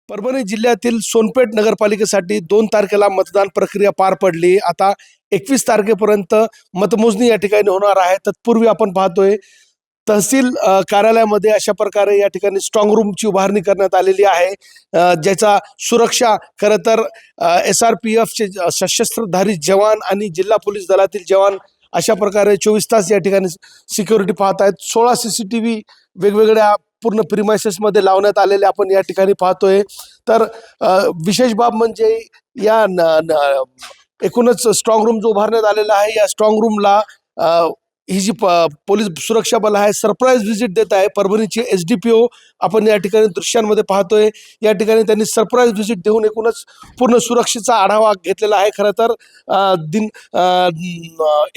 परभणी जिल्ह्यातील सोनपेठ नगरपालिकेसाठी 2 तारखेला मतदान प्रक्रिया पार पडली. आता 21 तारखेपर्यंत मतमोजणी या ठिकाणी होणार आहे. तत्पूर्वी आपण पाहतोय तहसील कार्यालयामध्ये अशा प्रकारे या ठिकाणी स्ट्रॉंग रूमची उभारणी करण्यात आलेली आहे. ज्याचा सुरक्षा खरं तर SRPFचे सशस्त्रधारी जवान आणि जिल्हा पोलीस दलातील जवान अशा प्रकारे 24 तास या ठिकाणी सिक्युरिटी पाहत आहेत. 16 CCTV वेगवेगळ्या पूर्ण प्रिमायसेसमध्ये लावण्यात आलेले आपण या ठिकाणी पाहतोय. तर विशेष बाब म्हणजे या एकूणच स्ट्रॉंग रूम जो उभारण्यात आलेला आहे, या स्ट्रॉंग रूमला ही जी पोलीस सुरक्षा बल आहे सरप्राईज व्हिजिट देत आहे. परभणीचे SDPO आपण या ठिकाणी दृश्यांमध्ये पाहतोय. या ठिकाणी त्यांनी सरप्राईज व्हिजिट देऊन एकूणच पूर्ण सुरक्षेचा आढावा घेतलेला आहे. खरं तर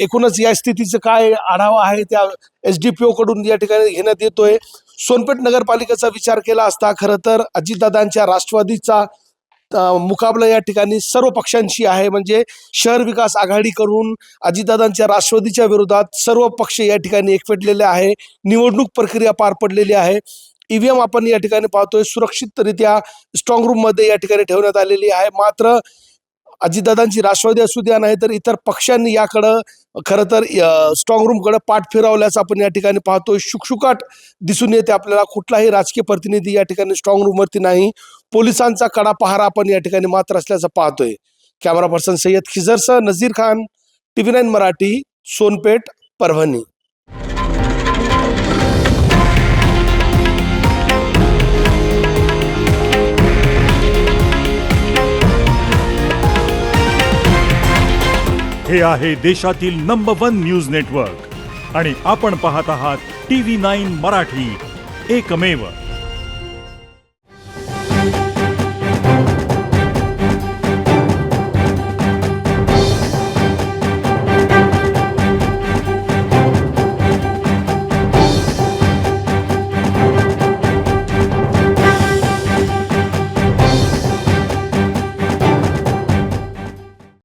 एकूणच या स्थितीचं काय आढावा आहे त्या SDPO कडून या ठिकाणी घेण्यात येतोय. सोनपेठ नगरपालिकेचा विचार केला असता खरं तर अजितदादांच्या राष्ट्रवादीचा मुकाबला या ठिकाणी सर्व पक्षांशी आहे. म्हणजे शहर विकास आघाडी करून अजितदादांच्या राष्ट्रवादीच्या विरोधात सर्व पक्ष या ठिकाणी एकवटलेले आहे. निवडणूक प्रक्रिया पार पडलेली आहे. EVM आपण या ठिकाणी पाहतोय सुरक्षितरित्या स्ट्रॉंग रूम मध्ये या ठिकाणी ठेवण्यात आलेली आहे. मात्र अजितदादांची राष्ट्रवादी असू द्या नाही तर इतर पक्षांनी याकडं खरं तर स्ट्रॉंग रूमकडे पाठ फिरवल्याचं आपण या ठिकाणी पाहतोय. शुकशुकाट दिसून येते आपल्याला. कुठलाही राजकीय प्रतिनिधी या ठिकाणी स्ट्रॉंग रूमवरती नाही. पोलिसांचा कडा पहारा आपण या ठिकाणी मात्र असल्याचं पाहतोय. कॅमेरा पर्सन सय्यद खिजरसह नझीर खान, TV9 मराठी, सोनपेठ, परभणी. हे आहे देशातील नंबर 1 न्यूज नेटवर्क आणि आपण पाहत आहात TV9 मराठी, एकमेव.